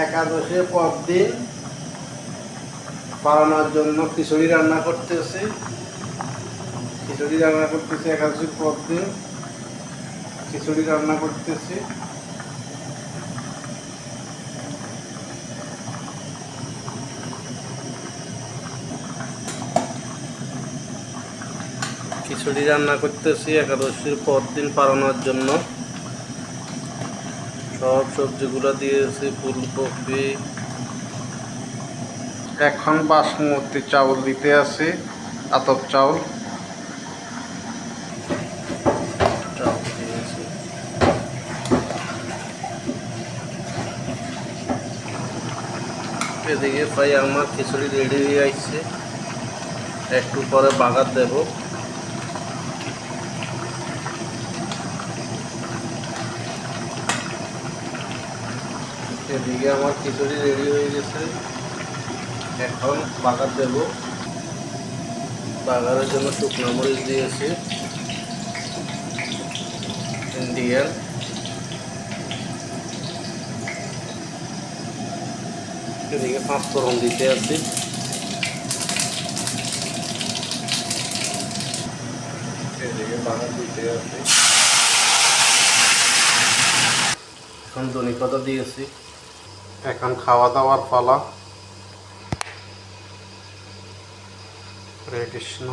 একাদশীর পর দিন পালনের জন্য খিচুড়ি রান্না করতেছি। একাদশীর পর দিন খিচুড়ি রান্না করতেছি। একাদশীর পর দিন পালনের জন্য। সব সবজিগুলো দিয়েছি, ফুলকপি। এখন বাসমতি চাউল দিতে আছে, আতপ চাউল দিয়েছি। এদিকে প্রায় আমার খিচুড়ি রেডি হয়ে আসছে, একটু পরে বাগার দেব। এদিকে আমার খিচুড়ি রেডি হয়ে গেছে, এখন বাগার দেব। বাগারের জন্য শুকনো মরিচ দিয়েছি ইন্ডিয়ান। এদিকে 5 ফোড়ন দিতে আছি। এদিকে বাগার দিতে আছি। এখন ধনে পাতা দিয়েছি। এখন খাওয়া দাওয়ার পালা। হরে কৃষ্ণ।